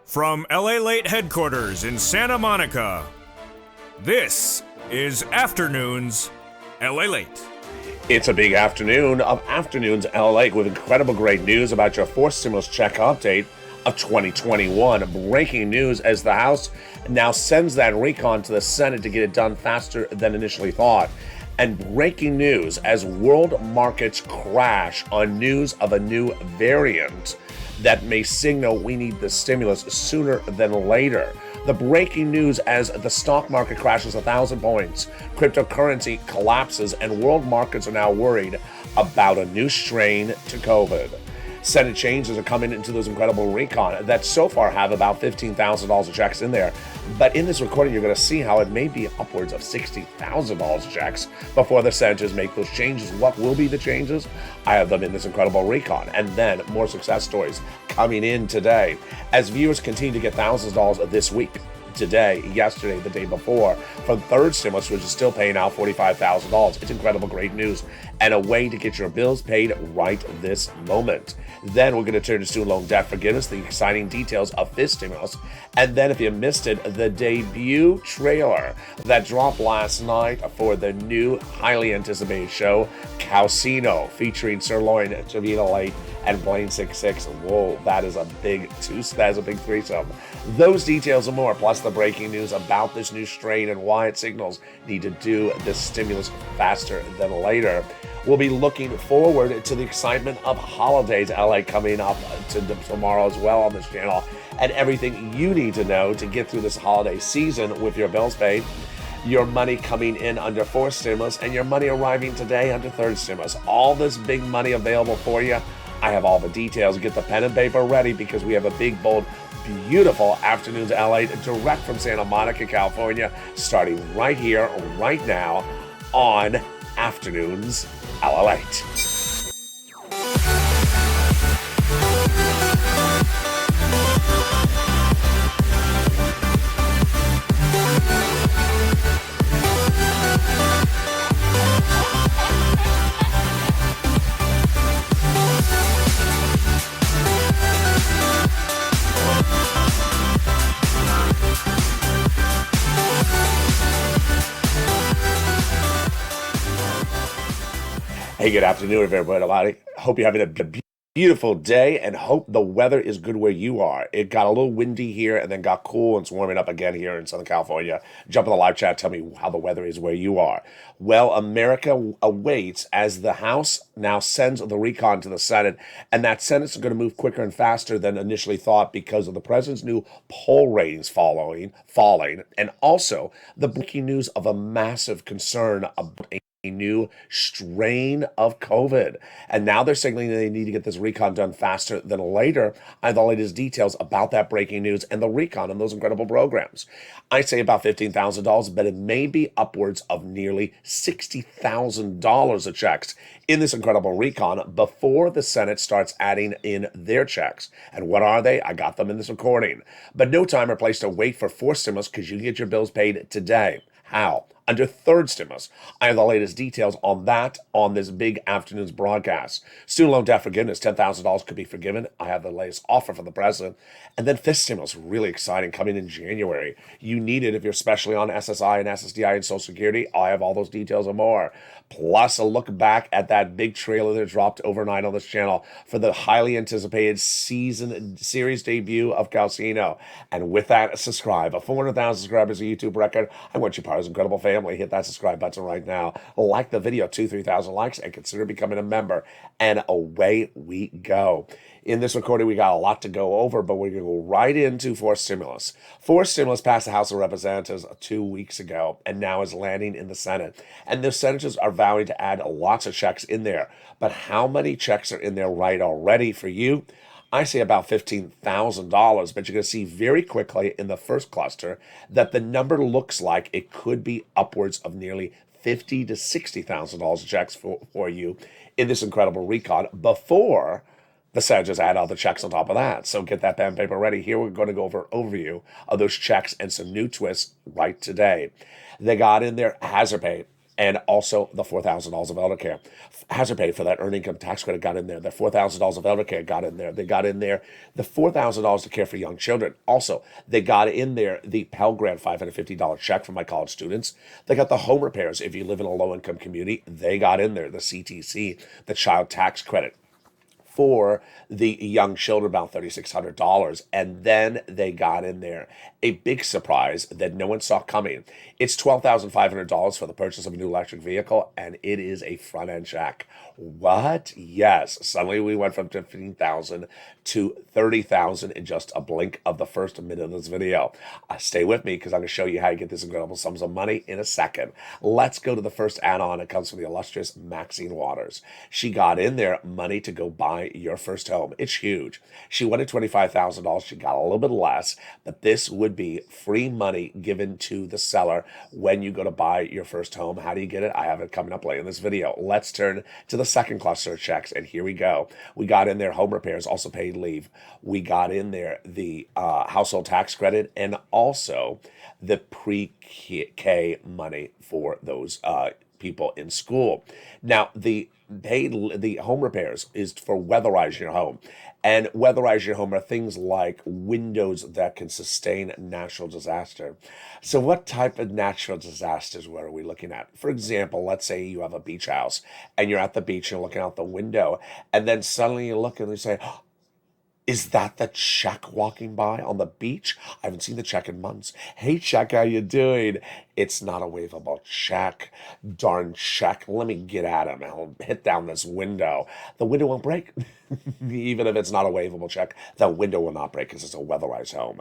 From Lalate headquarters in Santa Monica, this is Afternoons Lalate. It's a big afternoon of Afternoons Lalate with incredible great news about your fourth stimulus check update of 2021. Breaking news as the House now sends that recon to the Senate to get it done faster than initially thought. And breaking news as world markets crash on news of a new variant that may signal we need the stimulus sooner than later. The breaking news as the stock market crashes 1,000 points, cryptocurrency collapses, and world markets are now worried about a new strain to COVID. Senate changes are coming into those incredible recon that so far have about $15,000 of checks in there. But in this recording, you're going to see how it may be upwards of $60,000 checks before the senators make those changes. What will be the changes? I have them in this incredible recon. And then more success stories coming in today as viewers continue to get thousands of dollars this week. Today, yesterday, the day before, from third stimulus, which is still paying out $45,000. It's incredible, great news, and a way to get your bills paid right this moment. Then we're going to turn to student loan debt forgiveness, the exciting details of fifth stimulus, and then if you missed it, the debut trailer that dropped last night for the new, highly anticipated show, Casino, featuring Sirloin, Javita Late, and Blaine 66. Whoa, that is a big threesome. Those details and more, plus the breaking news about this new strain and why it signals need to do this stimulus faster than later. We'll be looking forward to the excitement of holidays, LA, coming up to tomorrow as well on this channel, and everything you need to know to get through this holiday season with your bills paid, your money coming in under fourth stimulus, and your money arriving today under third stimulus. All this big money available for you. I have all the details. Get the pen and paper ready because we have a big, bold, beautiful Afternoons LA direct from Santa Monica, California, starting right here, right now on Afternoons LA. Hey, good afternoon, everybody. Hope you're having a beautiful day and hope the weather is good where you are. It got a little windy here and then got cool and it's warming up again here in Southern California. Jump in the live chat, tell me how the weather is where you are. Well, America awaits as the House now sends the recon to the Senate, and that Senate's going to move quicker and faster than initially thought because of the president's new poll ratings falling, and also the breaking news of a massive concern about a new strain of COVID. And now they're signaling they need to get this recon done faster than later. I have the latest details about that breaking news and the recon and those incredible programs. I say about $15,000, but it may be upwards of nearly $60,000 of checks in this incredible recon before the Senate starts adding in their checks. And what are they? I got them in this recording. But no time or place to wait for fourth stimulus because you get your bills paid today. How? Under third stimulus. I have the latest details on that on this big afternoon's broadcast. Student loan debt forgiveness, $10,000 could be forgiven. I have the latest offer from the president. And then fifth stimulus, really exciting, coming in January. You need it if you're especially on SSI and SSDI and Social Security. I have all those details and more. Plus a look back at that big trailer that dropped overnight on this channel for the highly anticipated series debut of Casino. And with that, subscribe. 400,000 subscribers, a YouTube record. I want you part of this incredible family. Hit that subscribe button right now. Like the video, 2,000-3,000 likes, and consider becoming a member. And away we go. In this recording, we got a lot to go over, but we're going to go right into fourth stimulus. Fourth stimulus passed the House of Representatives 2 weeks ago and now is landing in the Senate. And the senators are vowing to add lots of checks in there. But how many checks are in there right already for you? I say about $15,000, but you're going to see very quickly in the first cluster that the number looks like it could be upwards of nearly $50,000 to $60,000 of checks for you in this incredible recon before the senators add all the checks on top of that. So get that pen and paper ready. Here we're going to go over an overview of those checks and some new twists right today. They got in there hazard pay, And also the $4,000 of elder care. Hazard pay for that earned income tax credit got in there. The $4,000 of elder care got in there. They got in there the $4,000 to care for young children. Also, they got in there the Pell Grant $550 check for my college students. They got the home repairs. If you live in a low income community, they got in there the CTC, the child tax credit for the young children, about $3,600. And then they got in there a big surprise that no one saw coming. It's $12,500 for the purchase of a new electric vehicle, and it is a front end check. What? Yes. Suddenly we went from 15,000 to 30,000 in just a blink of the first minute of this video. Stay with me because I'm going to show you how you get this incredible sums of money in a second. Let's go to the first add-on. It comes from the illustrious Maxine Waters. She got in there money to go buy your first home. It's huge. She wanted $25,000. She got a little bit less, but this would be free money given to the seller when you go to buy your first home. How do you get it? I have it coming up later in this video. Let's turn to the second cluster of checks, and here we go. We got in there home repairs, also paid leave. We got in there the household tax credit, and also the pre-K money for those people in school. Now, the home repairs is for weatherizing your home. And weatherize your home are things like windows that can sustain natural disaster. So what type of natural disasters what are we looking at? For example, let's say you have a beach house and you're at the beach and looking out the window, and then suddenly you look and you say, is that the check walking by on the beach? I haven't seen the check in months. Hey, check, how you doing? It's not a waivable check. Darn check. Let me get at him. I'll hit down this window. The window won't break. Even if it's not a waivable check, the window will not break because it's a weatherized home.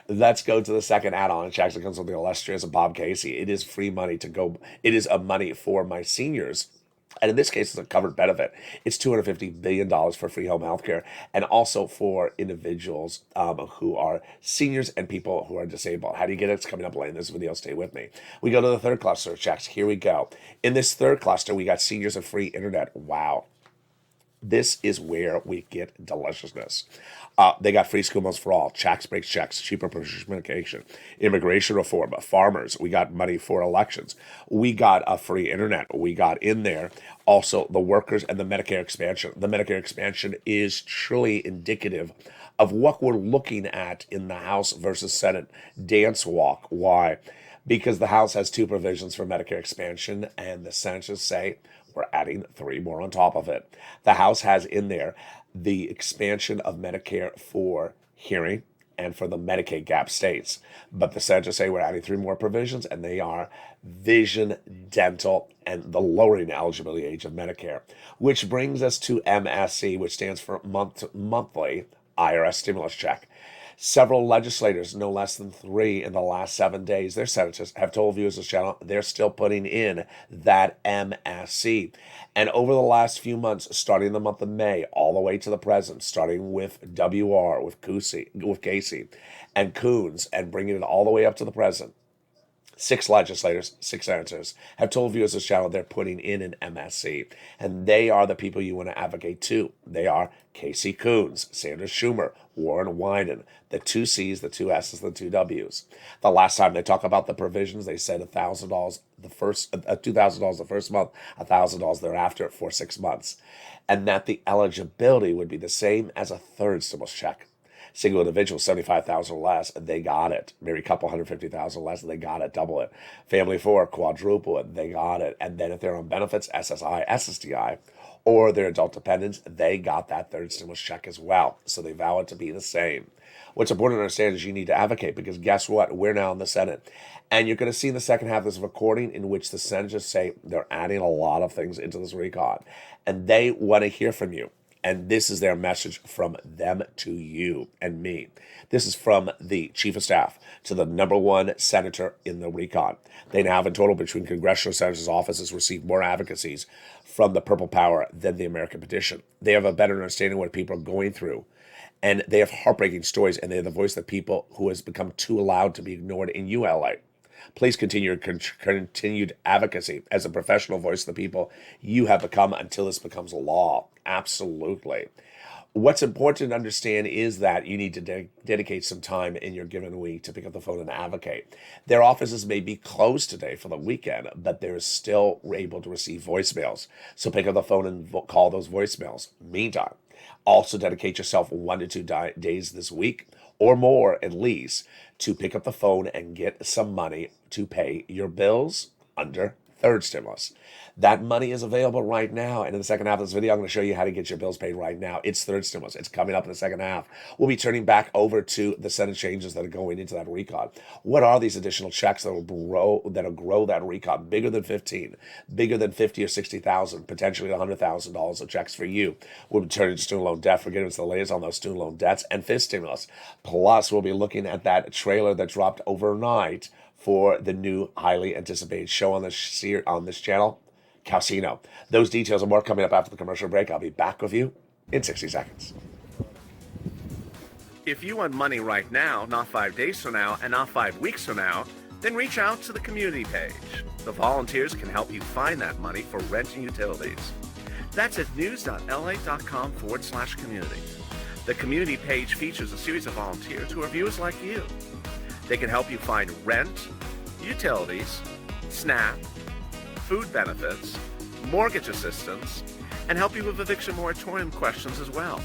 Let's go to the second add-on check that comes from the illustrious Bob Casey. It is free money to go. It is a money for my seniors. And in this case, it's a covered benefit. It's $250 billion for free home health care, and also for individuals who are seniors and people who are disabled. How do you get it? It's coming up later in this video. Stay with me. We go to the third cluster of checks. Here we go. In this third cluster, we got seniors and free internet. Wow. This is where we get deliciousness. They got free school meals for all, tax breaks checks, cheaper prescription medication, immigration reform, farmers. We got money for elections. We got a free internet. We got in there also the workers and the Medicare expansion. The Medicare expansion is truly indicative of what we're looking at in the House versus Senate dance walk. Why? Because the House has two provisions for Medicare expansion, and the senators say we're adding three more on top of it. The House has in there the expansion of Medicare for hearing and for the Medicaid gap states. But the senators say we're adding three more provisions, and they are vision, dental, and the lowering eligibility age of Medicare, which brings us to MSC, which stands for monthly IRS stimulus check. Several legislators, no less than three in the last 7 days, their senators have told viewers of this channel they're still putting in that MSC. And over the last few months, starting the month of May, all the way to the present, starting with WR, with Casey, and Coons, and bringing it all the way up to the present, 6 legislators, 6 senators have told viewers of this channel they're putting in an MSC, and they are the people you want to advocate to. They are Casey Coons, Sanders Schumer, Warren Wyden, the 2 C's, the 2 S's, the 2 W's. The last time they talk about the provisions, they said $1,000 the first, $2,000 the first month, $1,000 thereafter for 6 months, and that the eligibility would be the same as a third stimulus check. Single individual, 75,000 or less, they got it. Married couple, 150,000 less, they got it, double it. Family 4, quadruple it, they got it. And then if they're on benefits, SSI, SSDI, or their adult dependents, they got that third stimulus check as well. So they vow it to be the same. What's important to understand is you need to advocate, because guess what? We're now in the Senate. And you're going to see in the second half of this recording in which the senators say they're adding a lot of things into this recon. And they want to hear from you. And this is their message from them to you and me. This is from the chief of staff to the #1 senator in the recon. They now have in total, between congressional senators' offices, received more advocacies from the Purple Power than the American Petition. They have a better understanding of what people are going through. And they have heartbreaking stories, and they're the voice of the people who has become too loud to be ignored in ULA. Please continue your continued advocacy as a professional voice of the people you have become until this becomes a law. Absolutely. What's important to understand is that you need to dedicate some time in your given week to pick up the phone and advocate. Their offices may be closed today for the weekend, but they're still able to receive voicemails. So pick up the phone and call those voicemails. Meantime, also dedicate yourself 1 to 2 days this week or more at least to pick up the phone and get some money to pay your bills under third stimulus. That money is available right now. And in the second half of this video, I'm going to show you how to get your bills paid right now. It's third stimulus. It's coming up in the second half. We'll be turning back over to the Senate changes that are going into that recon. What are these additional checks that will grow that recon bigger than 15, bigger than 50 or 60,000, potentially $100,000 of checks for you? We'll be turning to student loan debt forgiveness, the latest on those student loan debts, and fifth stimulus. Plus, we'll be looking at that trailer that dropped overnight for the new highly anticipated show on this channel, Casino. Those details and more coming up after the commercial break. I'll be back with you in 60 seconds. If you want money right now, not 5 days from now, and not 5 weeks from now, then reach out to the community page. The volunteers can help you find that money for rent and utilities. That's at news.la.com/community. The community page features a series of volunteers who are viewers like you. They can help you find rent, utilities, SNAP, food benefits, mortgage assistance, and help you with eviction moratorium questions as well.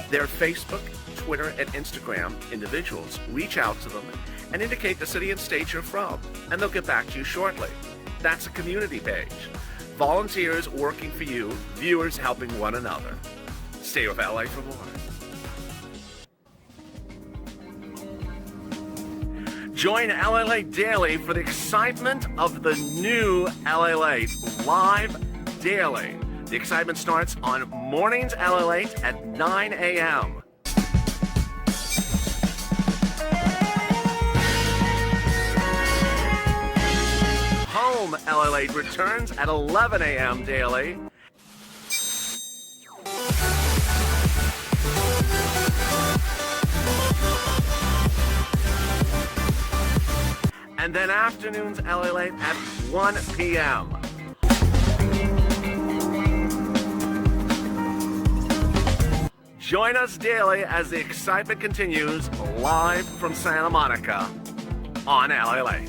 Their Facebook, Twitter, and Instagram individuals reach out to them and indicate the city and state you're from, and they'll get back to you shortly. That's a community page. Volunteers working for you, viewers helping one another. Stay with LA for more. Join Lalate Daily for the excitement of the new Lalate live daily. The excitement starts on mornings Lalate at 9 a.m. Home Lalate returns at 11 a.m. daily. And then afternoons Lalate at 1 p.m. Join us daily as the excitement continues live from Santa Monica on Lalate.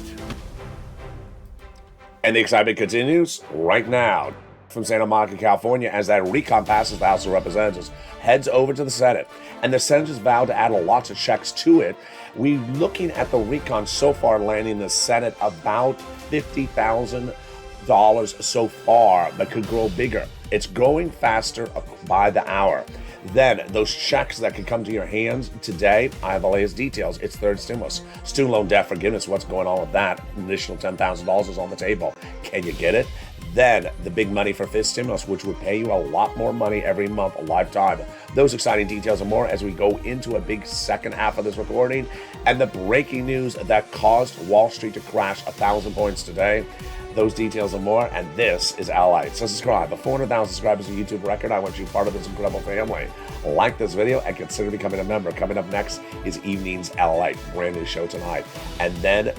And the excitement continues right now from Santa Monica, California, as that recon passes the House of Representatives, heads over to the Senate. And the senators vowed to add a lot of checks to it. We're looking at the recon so far landing the Senate about $50,000 so far, but could grow bigger. It's growing faster by the hour. Then those checks that could come to your hands today, I have the latest details. It's third stimulus. Student loan debt forgiveness, what's going on with that? An additional $10,000 is on the table. Can you get it? Then the big money for fifth stimulus, which would pay you a lot more money every month, a lifetime. Those exciting details and more as we go into a big second half of this recording. And the breaking news that caused Wall Street to crash 1,000 points today. Those details and more, and this is Lalate. So subscribe. At 400,000 subscribers, a YouTube record. I want you part of this incredible family. Like this video and consider becoming a member. Coming up next is Evenings Lalate, brand new show tonight. And then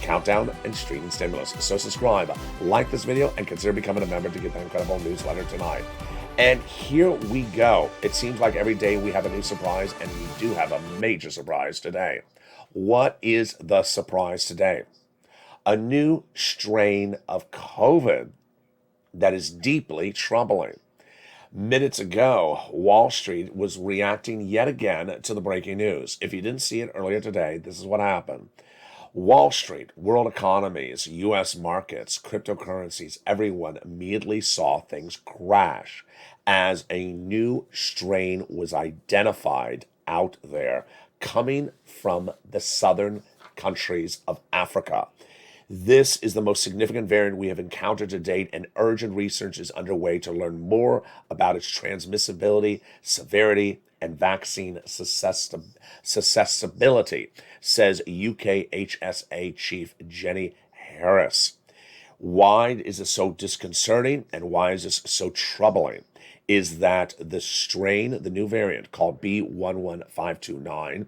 countdown and streaming stimulus. So subscribe, like this video, and consider becoming a member to get that incredible newsletter tonight. And here we go. It seems like every day we have a new surprise, and we do have a major surprise today. What is the surprise today? A new strain of COVID that is deeply troubling. Minutes ago, Wall Street was reacting yet again to the breaking news. If you didn't see it earlier today, this is what happened. Wall Street, world economies, U.S. markets, cryptocurrencies, everyone immediately saw things crash as a new strain was identified out there coming from the southern countries of Africa. This is the most significant variant we have encountered to date, and urgent research is underway to learn more about its transmissibility, severity, and vaccine susceptibility, says UKHSA Chief Jenny Harris. Why is this so disconcerting, and why is this so troubling? Is that the strain, the new variant called B11529,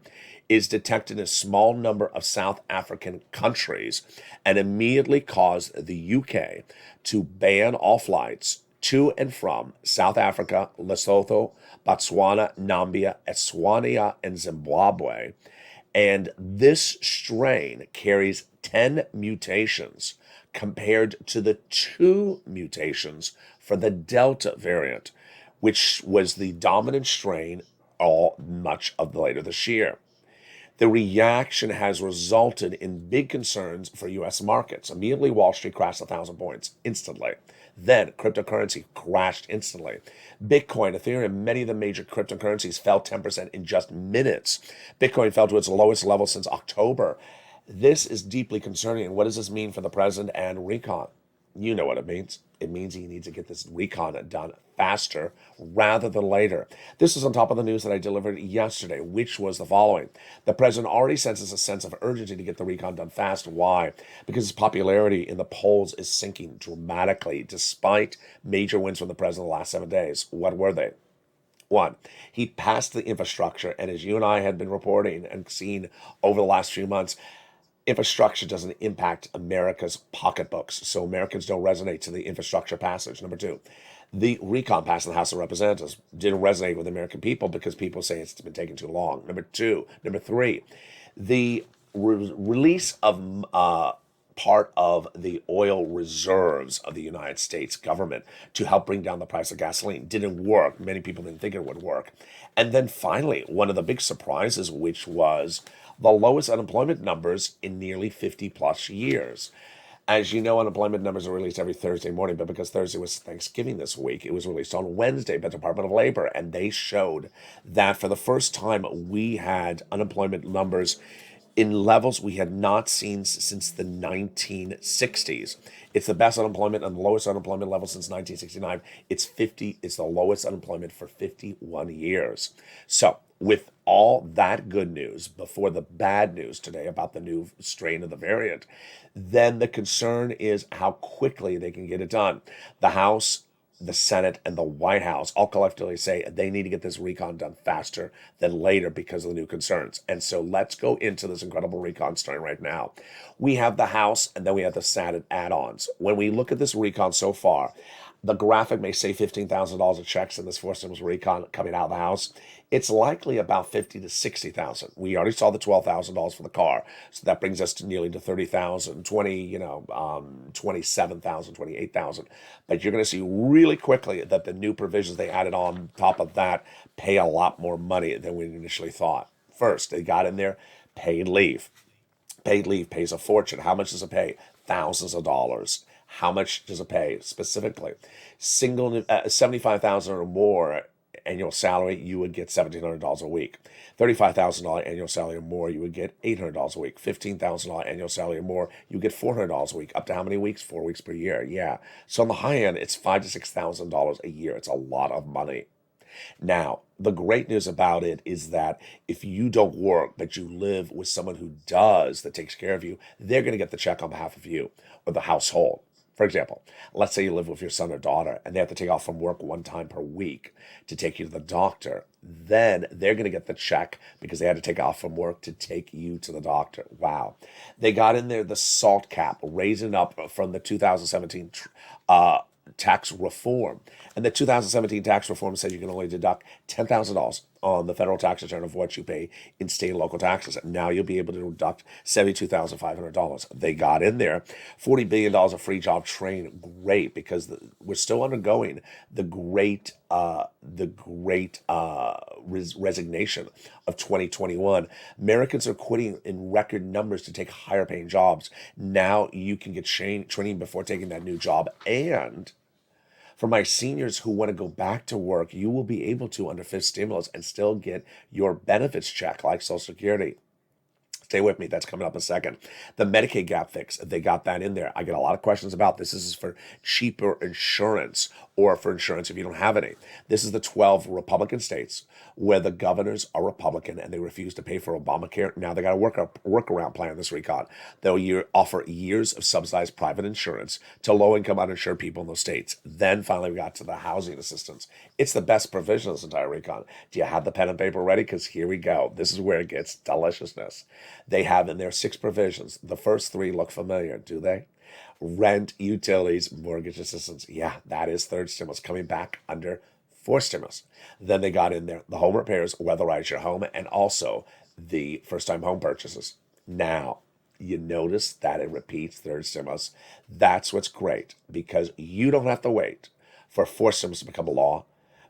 is detected in a small number of South African countries and immediately caused the UK to ban all flights to and from South Africa, Lesotho, Botswana, Namibia, Eswatini, and Zimbabwe. And this strain carries 10 mutations compared to the 2 mutations for the Delta variant, which was the dominant strain all much of the later this year. The reaction has resulted in big concerns for U.S. markets. Immediately, Wall Street crashed 1,000 points instantly. Then, cryptocurrency crashed instantly. Bitcoin, Ethereum, many of the major cryptocurrencies fell 10% in just minutes. Bitcoin fell to its lowest level since October. This is deeply concerning. And what does this mean for the president and recon? You know what it means. It means he needs to get this recon done faster rather than later. This is on top of the news that I delivered yesterday, which was the following. The president already senses a sense of urgency to get the recon done fast. Why? Because his popularity in the polls is sinking dramatically, despite major wins from the president the last 7 days. What were they? One, he passed the infrastructure, and as you and I had been reporting and seen over the last few months, infrastructure doesn't impact America's pocketbooks, so Americans don't resonate to the infrastructure passage. Number two, the recon passed in the House of Representatives didn't resonate with the American people because people say it's been taking too long. Number three, the release of part of the oil reserves of the United States government to help bring down the price of gasoline didn't work. Many people didn't think it would work. And then finally, one of the big surprises, which was the lowest unemployment numbers in nearly 50 plus years. As you know, unemployment numbers are released every Thursday morning, but because Thursday was Thanksgiving this week, it was released on Wednesday by the Department of Labor, and they showed that for the first time we had unemployment numbers in levels we had not seen since the 1960s. It's the best unemployment and the lowest unemployment level since 1969. It's the lowest unemployment for 51 years. So with all that good news before the bad news today about the new strain of the variant, then the concern is how quickly they can get it done. The House, the Senate, and the White House all collectively say they need to get this recon done faster than later because of the new concerns. And so let's go into this incredible recon story right now. We have the House, and then we have the Senate add-ons. When we look at this recon so far, the graphic may say $15,000 of checks in this four stimulus recon coming out of the House. It's likely about $50,000 to $60,000. We already saw the $12,000 for the car, so that brings us to nearly to $30,000, 27,000, 28,000. But you're going to see really quickly that the new provisions they added on top of that pay a lot more money than we initially thought. First, they got in there paid leave. Paid leave pays a fortune. How much does it pay? Thousands of dollars. How much does it pay specifically? Single $75,000 or more annual salary, you would get $1,700 a week. $35,000 annual salary or more, you would get $800 a week. $15,000 annual salary or more, you would get $400 a week. Up to how many weeks? 4 weeks per year. Yeah. So on the high end, it's $5,000 to $6,000 a year. It's a lot of money. Now, the great news about it is that if you don't work, but you live with someone who does, that takes care of you, they're going to get the check on behalf of you or the household. For example, let's say you live with your son or daughter and they have to take off from work 1 time per week to take you to the doctor. Then they're going to get the check because they had to take off from work to take you to the doctor. Wow. They got in there the SALT cap, raising up from the 2017 tax reform. And the 2017 tax reform said you can only deduct $10,000 on the federal tax return of what you pay in state and local taxes. And now you'll be able to deduct $72,500. They got in there $40 billion of free job training. Great, because we're still undergoing the great resignation of 2021. Americans are quitting in record numbers to take higher paying jobs. Now you can get training before taking that new job. And for my seniors who want to go back to work, you will be able to, under fifth stimulus, and still get your benefits check like Social Security. Stay with me. That's coming up in a second. The Medicaid gap fix, they got that in there. I get a lot of questions about this. This is for cheaper insurance or for insurance if you don't have any. This is the 12 Republican states where the governors are Republican and they refuse to pay for Obamacare. Now they got a workaround plan this recon. They'll offer years of subsidized private insurance to low-income uninsured people in those states. Then finally we got to the housing assistance. It's the best provision of this entire recon. Do you have the pen and paper ready? Because here we go. This is where it gets deliciousness. They have in there 6 provisions. The first 3 look familiar, do they? Rent, utilities, mortgage assistance. Yeah, that is third stimulus coming back under fourth stimulus. Then they got in there the home repairs, weatherize your home, and also the first-time home purchases. Now, you notice that it repeats third stimulus. That's what's great because you don't have to wait for fourth stimulus to become a law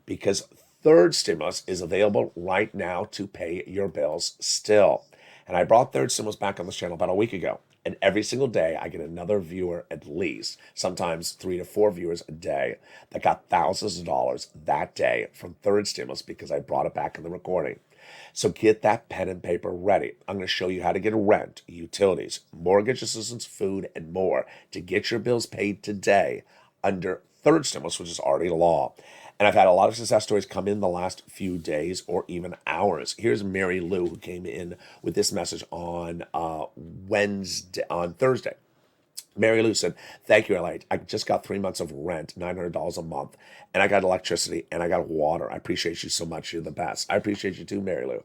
because third stimulus is available right now to pay your bills still. And I brought third stimulus back on this channel about a week ago. And every single day, I get another viewer at least, sometimes 3 to 4 viewers a day, that got thousands of dollars that day from third stimulus because I brought it back in the recording. So get that pen and paper ready. I'm going to show you how to get rent, utilities, mortgage assistance, food, and more to get your bills paid today under third stimulus, which is already law. And I've had a lot of success stories come in the last few days or even hours. Here's Mary Lou, who came in with this message on Thursday. Mary Lou said, thank you, Lalate. I just got 3 months of rent, $900 a month, and I got electricity and I got water. I appreciate you so much. You're the best. I appreciate you too, Mary Lou.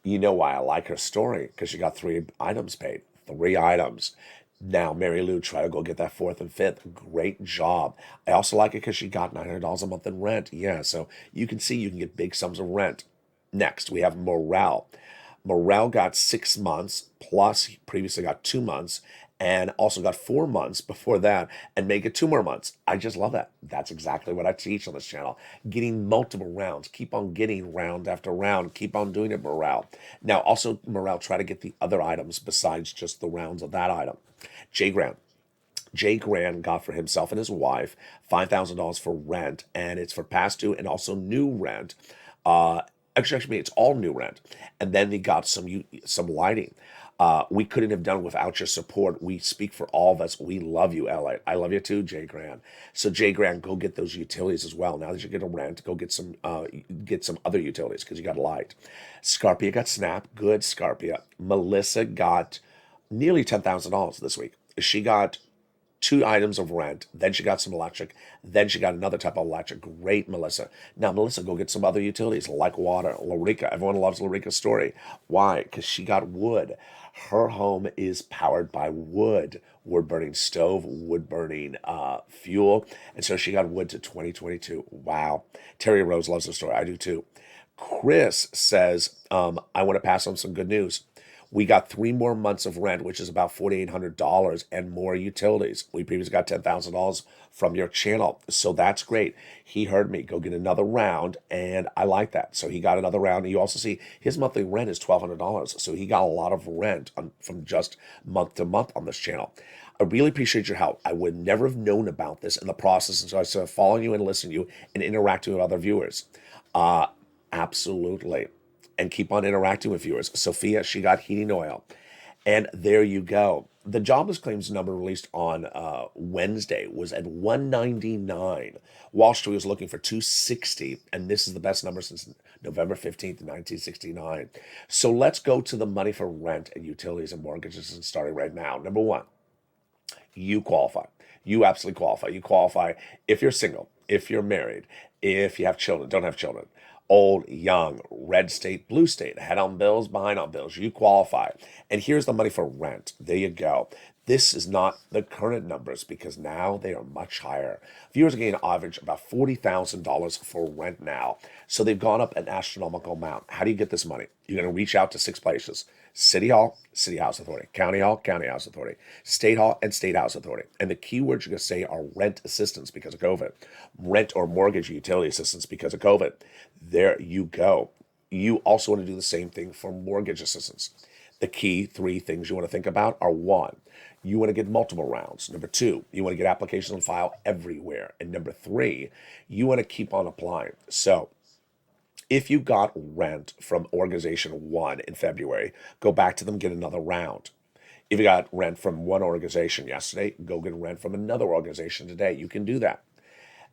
You know why I like her story? Because she got 3 items paid. 3 items. Now, Mary Lou, try to go get that 4th and 5th. Great job. I also like it because she got $900 a month in rent. Yeah, so you can see you can get big sums of rent. Next, we have Morale. Morale got 6 months, plus he previously got 2 months, and also got 4 months before that, and make it 2 more months. I just love that. That's exactly what I teach on this channel. Getting multiple rounds. Keep on getting round after round. Keep on doing it, Morale. Now, also, Morale, try to get the other items besides just the rounds of that item. Jay Grant got for himself and his wife $5,000 for rent, and it's for past due and also new rent. Actually, it's all new rent. And then they got some lighting. We couldn't have done without your support. We speak for all of us. We love you, LA. I love you too, Jay Grant. So Jay Grant, go get those utilities as well. Now that you get a rent, go get some other utilities because you got light. Scarpia got Snap. Good, Scarpia. Melissa got nearly $10,000 this week. She got 2 items of rent, then she got some electric, then she got another type of electric. Great, Melissa. Now, Melissa, go get some other utilities like water. Larica, everyone loves Larica's story. Why? Because she got wood. Her home is powered by wood burning stove, wood burning fuel, and so she got wood to 2022. Wow. Terry Rose loves the story. I do too. Chris says, I want to pass on some good news. We got 3 more months of rent, which is about $4,800, and more utilities. We previously got $10,000 from your channel, so that's great. He heard me. Go get another round, and I like that. So he got another round. And you also see his monthly rent is $1,200, so he got a lot of rent from just month to month on this channel. I really appreciate your help. I would never have known about this in the process, and so I started following you and listening to you and interacting with other viewers. Absolutely. And keep on interacting with viewers. Sophia, she got heating oil. And there you go. The jobless claims number released on Wednesday was at 199. Wall Street was looking for 260, and this is the best number since November 15th, 1969. So let's go to the money for rent and utilities and mortgages and starting right now. Number 1, you qualify. You absolutely qualify. You qualify if you're single, if you're married, if you have children, don't have children. Old, young, red state, blue state, ahead on bills, behind on bills, you qualify. And here's the money for rent. There you go. This is not the current numbers because now they are much higher. Viewers are getting an average about $40,000 for rent now. So they've gone up an astronomical amount. How do you get this money? You're going to reach out to 6 places. City Hall, City House Authority. County Hall, County House Authority. State Hall and State House Authority. And the keywords you're going to say are rent assistance because of COVID. Rent or mortgage utility assistance because of COVID. There you go. You also want to do the same thing for mortgage assistance. The key 3 things you want to think about are 1, you want to get multiple rounds. Number 2, you want to get applications on file everywhere. And number 3, you want to keep on applying. So if you got rent from organization 1 in February, go back to them, get another round. If you got rent from one organization yesterday, go get rent from another organization today. You can do that.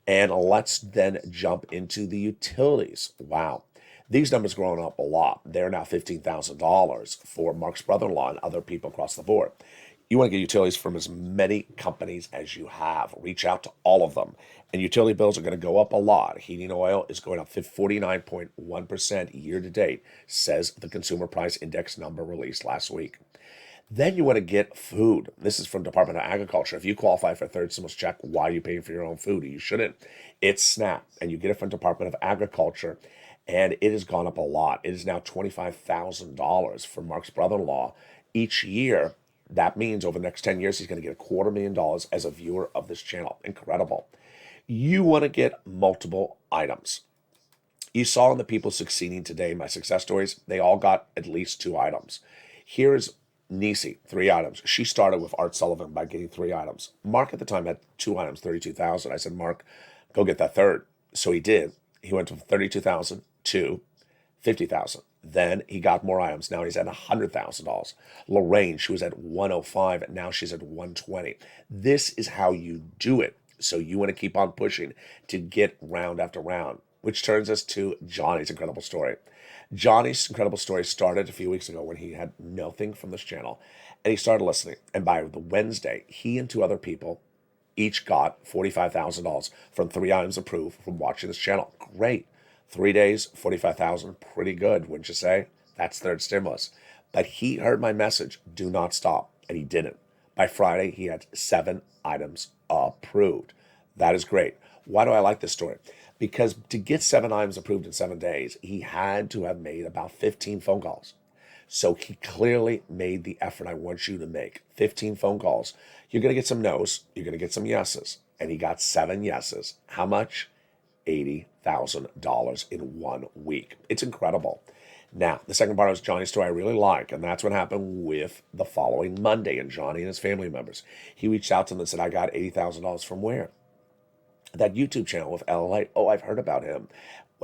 And let's then jump into the utilities. Wow. These numbers growing up a lot. They're now $15,000 for Mark's brother-in-law and other people across the board. You want to get utilities from as many companies as you have. Reach out to all of them. And utility bills are going to go up a lot. Heating oil is going up 49.1% year to date, says the Consumer Price Index number released last week. Then you want to get food. This is from Department of Agriculture. If you qualify for a third stimulus check, why are you paying for your own food? You shouldn't. It's SNAP, and you get it from Department of Agriculture, and it has gone up a lot. It is now $25,000 for Mark's brother-in-law each year. That means over the next 10 years, he's going to get $250,000 as a viewer of this channel. Incredible. You want to get multiple items. You saw in the people succeeding today, my success stories, they all got at least 2 items. Here's Nisi, 3 items. She started with Art Sullivan by getting 3 items. Mark at the time had 2 items, 32,000. I said, Mark, go get that third. So he did. He went from 32,000 to 50,000. Then he got more items. Now he's at $100,000. Lorraine, she was at 105, and now she's at 120. This is how you do it. So you want to keep on pushing to get round after round, which turns us to Johnny's incredible story. Johnny's incredible story started a few weeks ago when he had nothing from this channel, and he started listening. And by the Wednesday, he and 2 other people each got $45,000 from 3 items approved from watching this channel. Great. 3 days, 45,000, pretty good, wouldn't you say? That's third stimulus. But he heard my message, do not stop, and he didn't. By Friday, he had 7 items approved. That is great. Why do I like this story? Because to get 7 items approved in 7 days, he had to have made about 15 phone calls. So he clearly made the effort I want you to make. 15 phone calls. You're going to get some no's. You're going to get some yeses. And he got 7 yeses. How much? $80,000 in 1 week. It's incredible. Now, the second part is Johnny's story I really like, and that's what happened with the following Monday and Johnny and his family members. He reached out to them and said, I got $80,000 from where? That YouTube channel with Lalate. Oh, I've heard about him.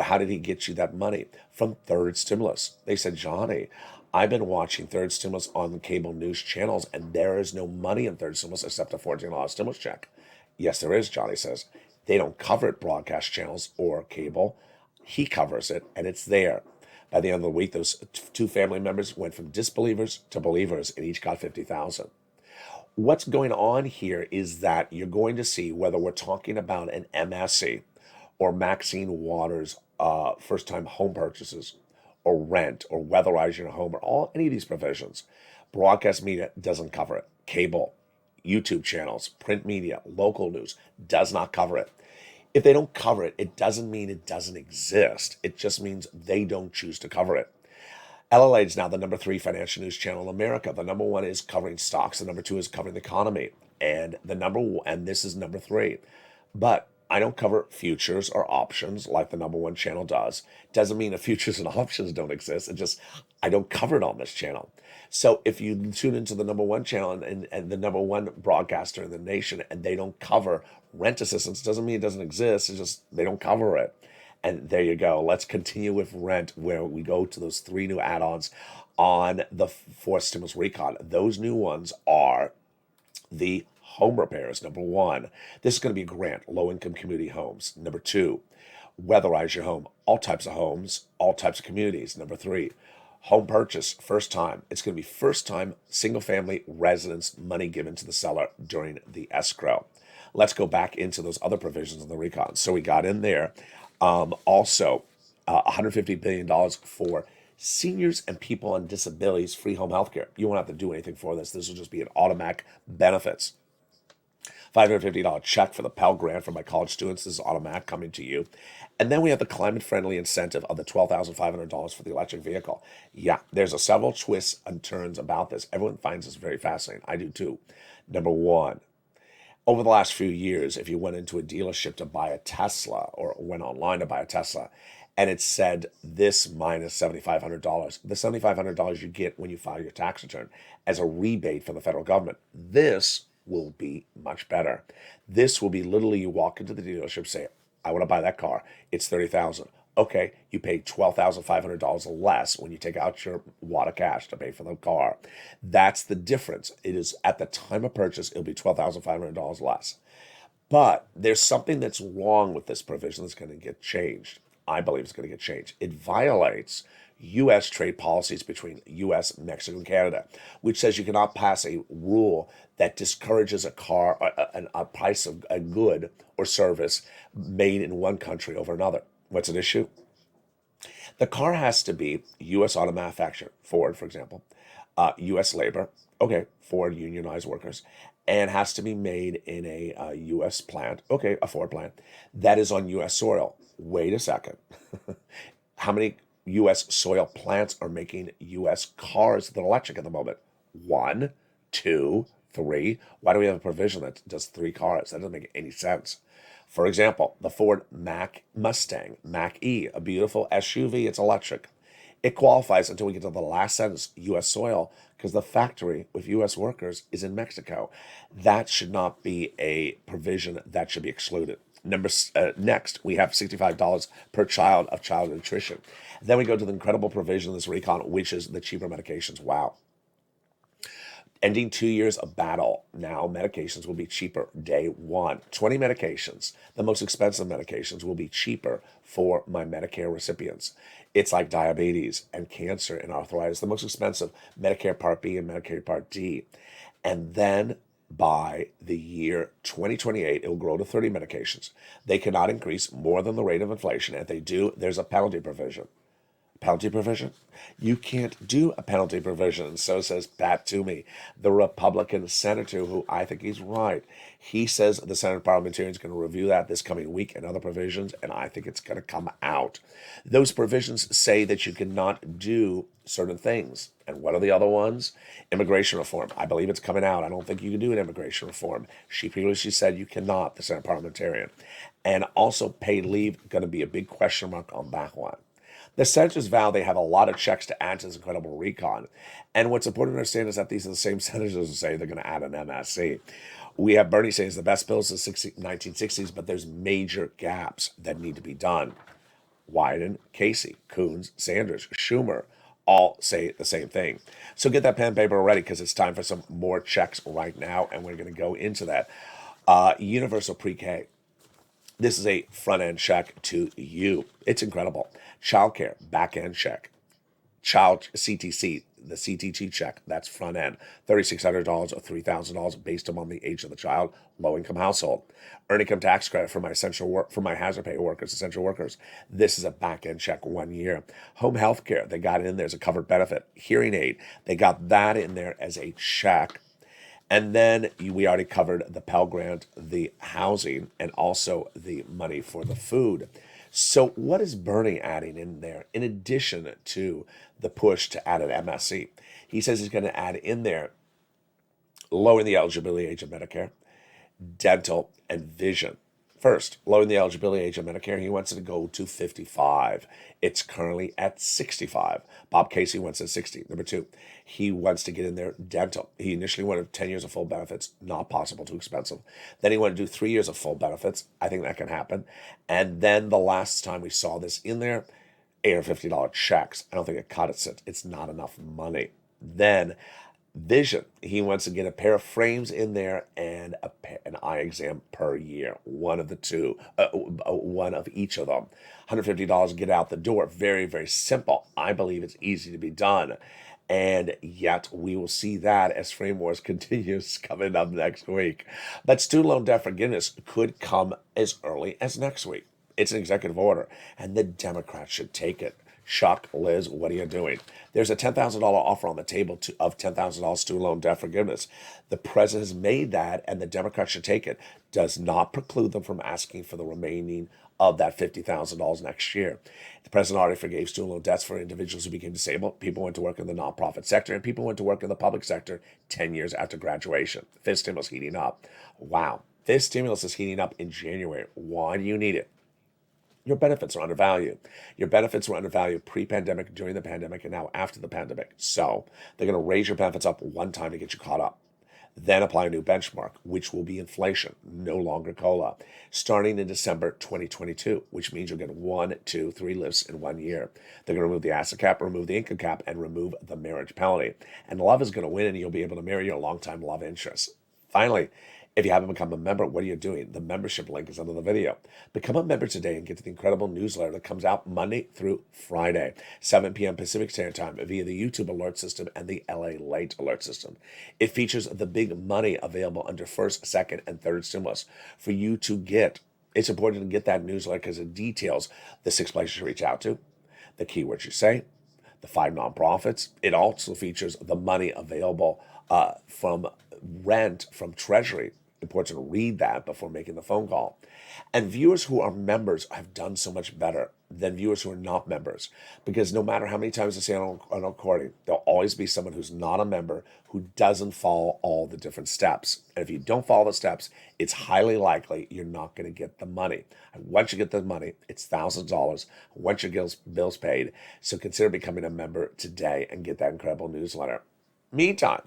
How did he get you that money? From third stimulus. They said, Johnny, I've been watching third stimulus on the cable news channels, and there is no money in third stimulus except a $14 stimulus check. Yes, there is, Johnny says. They don't cover it, broadcast channels or cable. He covers it, and it's there. By the end of the week, those 2 family members went from disbelievers to believers, and each got $50,000. What's going on here is that you're going to see whether we're talking about an MSC or Maxine Waters' first-time home purchases or rent or weatherizing your home or any of these provisions. Broadcast media doesn't cover it. Cable, YouTube channels, print media, local news does not cover it. If they don't cover it, it doesn't mean it doesn't exist. It just means they don't choose to cover it. LLA is now the number 3 financial news channel in America. The number 1 is covering stocks. The number 2 is covering the economy. And this is number 3. But I don't cover futures or options like the number 1 channel does. Doesn't mean that futures and options don't exist. It just, I don't cover it on this channel. So if you tune into the number 1 channel and the number 1 broadcaster in the nation and they don't cover rent assistance, doesn't mean it doesn't exist. It's just they don't cover it. And there you go. Let's continue with rent, where we go to those 3 new add-ons on the 4th stimulus recon. Those new ones are the home repairs. Number 1, this is going to be a grant, low-income community homes. Number 2, weatherize your home, all types of homes, all types of communities. Number 3, home purchase, first time. It's going to be first time single-family residence money given to the seller during the escrow. Let's go back into those other provisions of the recon. So we got in there. Also, $150 billion for seniors and people on disabilities, free home health care. You won't have to do anything for this. This will just be an automatic benefits. $550 check for the Pell Grant for my college students. This is automatic coming to you. And then we have the climate-friendly incentive of the $12,500 for the electric vehicle. Yeah, there's several twists and turns about this. Everyone finds this very fascinating. I do too. Number 1, over the last few years, if you went into a dealership to buy a Tesla or went online to buy a Tesla, and it said this minus $7,500, the $7,500 you get when you file your tax return as a rebate from the federal government. This will be much better. This will be literally you walk into the dealership, say, I want to buy that car. It's $30,000. Okay, you pay $12,500 less when you take out your wad of cash to pay for the car. That's the difference. It is at the time of purchase, it'll be $12,500 less. But there's something that's wrong with this provision that's going to get changed. I believe it's going to get changed. It violates U.S. trade policies between U.S., Mexico, and Canada, which says you cannot pass a rule that discourages a price of a good or service made in one country over another. What's an issue? The car has to be U.S. auto manufacturer, Ford, for example, U.S. labor, okay, for unionized workers, and has to be made in a U.S. plant, okay, a Ford plant, that is on U.S. soil. Wait a second. How many U.S. soil plants are making U.S. cars that are electric at the moment? One, two, three. Why do we have a provision that does three cars? That doesn't make any sense. For example, the Ford Mustang Mach-E, a beautiful SUV, it's electric. It qualifies until we get to the last sentence, U.S. soil, because the factory with U.S. workers is in Mexico. That should not be a provision that should be excluded. Next, we have $65 per child of child nutrition. Then we go to the incredible provision of this recon, which is the cheaper medications. Wow. Ending 2 years of battle. Now medications will be cheaper day one. 20 medications, the most expensive medications, will be cheaper for my Medicare recipients. It's like diabetes and cancer and arthritis, the most expensive, Medicare Part B and Medicare Part D. And then by the year 2028, it will grow to 30 medications. They cannot increase more than the rate of inflation. If they do, there's a penalty provision. Penalty provision? You can't do a penalty provision. And so says Pat Toomey, the Republican senator, who I think he's right. He says the Senate parliamentarian is going to review that this coming week and other provisions, and I think it's going to come out. Those provisions say that you cannot do certain things. And what are the other ones? Immigration reform. I believe it's coming out. I don't think you can do an immigration reform. She previously said you cannot, the Senate parliamentarian. And also paid leave, going to be a big question mark on that one. The senators vow they have a lot of checks to add to this incredible recon. And what's important to understand is that these are the same senators who say they're going to add an MSC. We have Bernie saying it's the best bill since the 1960s, but there's major gaps that need to be done. Wyden, Casey, Coons, Sanders, Schumer all say the same thing. So get that pen and paper ready because it's time for some more checks right now, and we're going to go into that. Universal pre-K. This is a front-end check to you. It's incredible. Childcare, back-end check. Child CTC, the CTT check, that's front-end. $3,600 or $3,000 based upon the age of the child, low-income household. Earned income tax credit for my for my hazard pay workers, essential workers. This is a back-end check 1 year. Home health care, they got it in there as a covered benefit. Hearing aid, they got that in there as a check. And then we already covered the Pell Grant, the housing, and also the money for the food. So what is Bernie adding in there in addition to the push to add an MSC? He says he's going to add in there lowering the eligibility age of Medicare, dental, and vision. First, lowering the eligibility age of Medicare, he wants it to go to 55. It's currently at 65. Bob Casey wants it at 60. Number two, he wants to get in there dental. He initially wanted 10 years of full benefits. Not possible, too expensive. Then he wanted to do 3 years of full benefits. I think that can happen. And then the last time we saw this in there, $850 checks. I don't think it cut it. It's not enough money. Then vision. He wants to get a pair of frames in there and an eye exam per year. One of the two, one of each of them. $150 get out the door. Very, very simple. I believe it's easy to be done. And yet we will see that as Frame Wars continues coming up next week. But student loan debt forgiveness could come as early as next week. It's an executive order, and the Democrats should take it. Chuck, Liz, what are you doing? There's a $10,000 offer on the table of $10,000 student loan debt forgiveness. The president has made that, and the Democrats should take it. Does not preclude them from asking for the remaining of that $50,000 next year. The president already forgave student loan debts for individuals who became disabled. People went to work in the nonprofit sector, and people went to work in the public sector 10 years after graduation. This stimulus heating up. Wow. This stimulus is heating up in January. Why do you need it? Your benefits are undervalued. Your benefits were undervalued pre-pandemic, during the pandemic, and now after the pandemic. So they're going to raise your benefits up one time to get you caught up. Then apply a new benchmark, which will be inflation, no longer COLA, starting in December 2022, which means you'll get 1, 2, 3 lifts in 1 year. They're going to remove the asset cap, remove the income cap, and remove the marriage penalty. And love is going to win, and you'll be able to marry your longtime love interest. Finally, if you haven't become a member, what are you doing? The membership link is under the video. Become a member today and get to the incredible newsletter that comes out Monday through Friday, 7 p.m. Pacific Standard Time via the YouTube alert system and the LA Late alert system. It features the big money available under first, second, and third stimulus for you to get. It's important to get that newsletter because it details the 6 places you reach out to, the keywords you say, the 5 nonprofits. It also features the money available from rent from Treasury. Important to read that before making the phone call. And viewers who are members have done so much better than viewers who are not members, because no matter how many times I say on a recording, there'll always be someone who's not a member who doesn't follow all the different steps. And if you don't follow the steps, it's highly likely you're not going to get the money. And once you get the money, it's thousands of dollars. Once your bills paid. So consider becoming a member today and get that incredible newsletter. Meantime,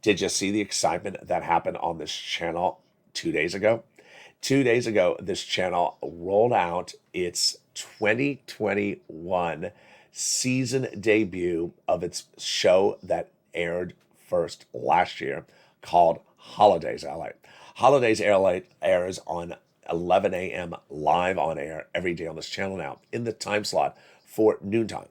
did you see the excitement that happened on this channel 2 days ago? 2 days ago, this channel rolled out its 2021 season debut of its show that aired first last year, called Holidays LA. Holidays LA airs on 11 a.m. live on air every day on this channel now, in the time slot for noontime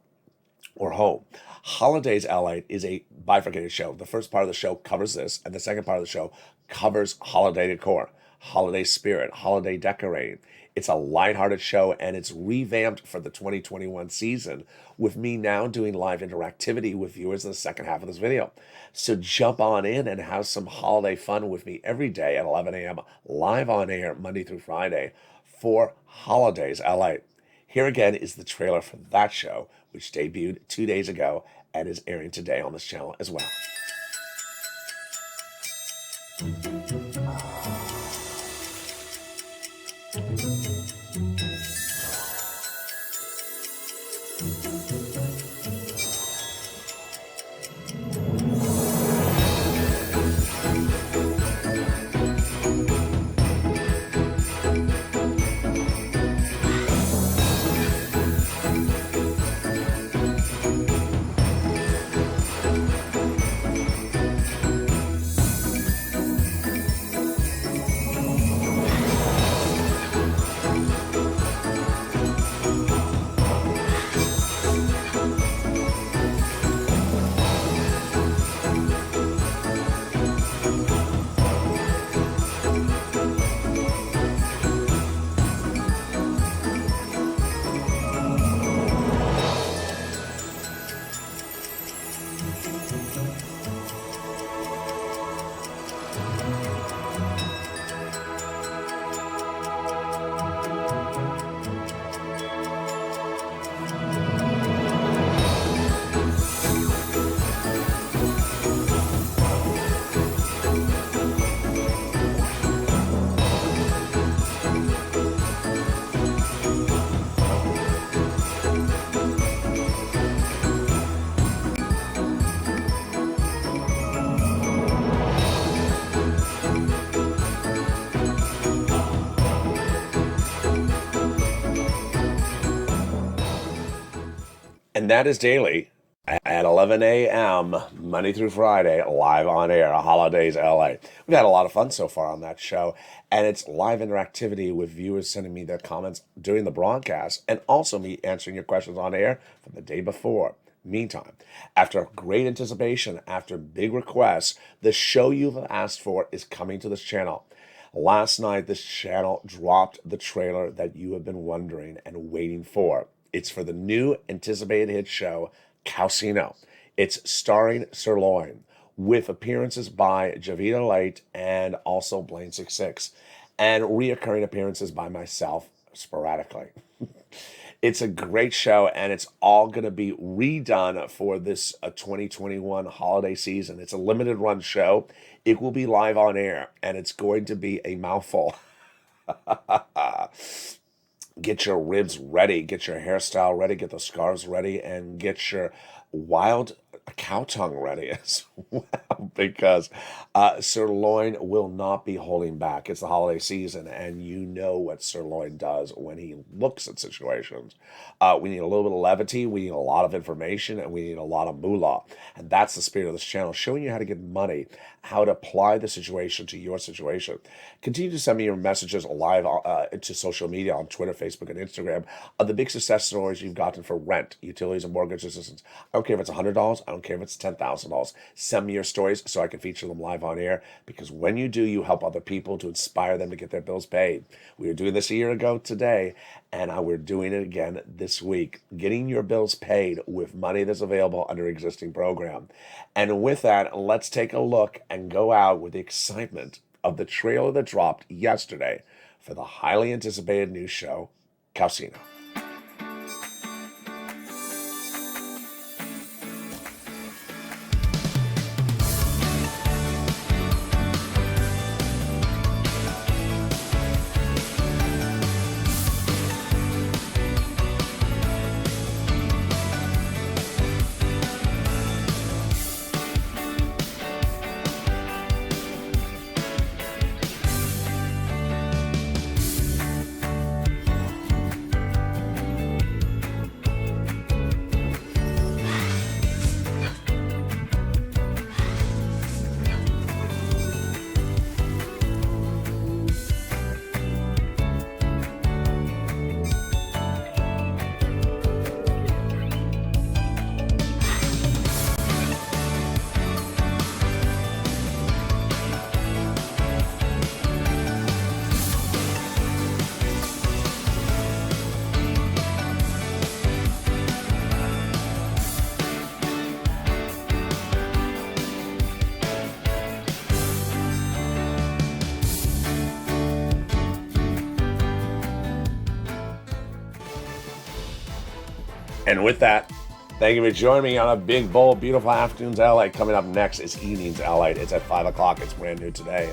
or home. Holidays LA is a bifurcated show. The first part of the show covers this, and the second part of the show covers holiday decor, holiday spirit, holiday decorating. It's a lighthearted show, and it's revamped for the 2021 season, with me now doing live interactivity with viewers in the second half of this video. So jump on in and have some holiday fun with me every day at 11 a.m. live on air Monday through Friday for Holidays LA. Here again is the trailer for that show, which debuted 2 days ago and is airing today on this channel as well. And that is daily at 11 a.m. Monday through Friday, live on air, Holidays LA. We've had a lot of fun so far on that show, and it's live interactivity with viewers sending me their comments during the broadcast, and also me answering your questions on air from the day before. Meantime, after great anticipation, after big requests, the show you've asked for is coming to this channel. Last night, this channel dropped the trailer that you have been wondering and waiting for. It's for the new anticipated hit show, Casino. It's starring Sirloin, with appearances by Javita Light and also Blaine66, and reoccurring appearances by myself sporadically. It's a great show, and it's all going to be redone for this 2021 holiday season. It's a limited run show. It will be live on air, and it's going to be a mouthful. Get your ribs ready, get your hairstyle ready, get the scarves ready, and get your wild cow tongue ready as well, because Sirloin will not be holding back. It's the holiday season, and you know what Sirloin does when he looks at situations. We need a little bit of levity, we need a lot of information, and we need a lot of moolah. And that's the spirit of this channel, showing you how to get money, how to apply the situation to your situation. Continue to send me your messages live to social media on Twitter, Facebook, and Instagram of the big success stories you've gotten for rent, utilities, and mortgage assistance. I don't care if it's $100, I don't care if it's $10,000. Send me your story. stories so I can feature them live on air, because when you do, you help other people to inspire them to get their bills paid. We were doing this a year ago today, and we're doing it again this week, getting your bills paid with money that's available under existing program. And with that, let's take a look and go out with the excitement of the trailer that dropped yesterday for the highly anticipated new show, Calcino. And with that, thank you for joining me on a big, bold, beautiful afternoon's LA. Coming up next is Evening's LA. It's at 5 o'clock. It's brand new today.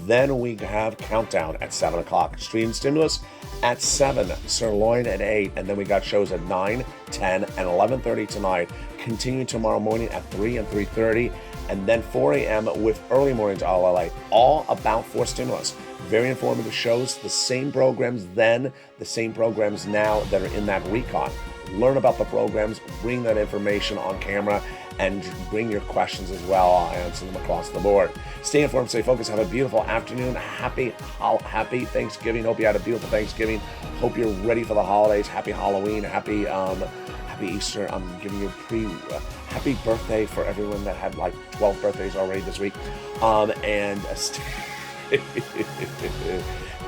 Then we have Countdown at 7 o'clock. Stream Stimulus at 7. Sirloin at 8. And then we got shows at 9, 10, and 11:30 tonight. Continue tomorrow morning at 3 and 3:30. And then 4 a.m. with Early Mornings LA. All about 4 Stimulus. Very informative shows. The same programs then, the same programs now that are in that recon. Learn about the programs, bring that information on camera, and bring your questions as well. I'll answer them across the board. Stay informed, stay focused. Have a beautiful afternoon. Happy Thanksgiving. Hope you had a beautiful Thanksgiving. Hope you're ready for the holidays. Happy Halloween. Happy Easter. I'm giving you a happy birthday for everyone that had like 12 birthdays already this week.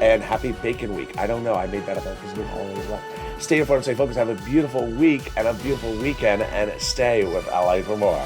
And happy Bacon Week. I don't know. I made that up because new holiday as well. Stay informed, stay focused. Have a beautiful week and a beautiful weekend, and stay with LA for more.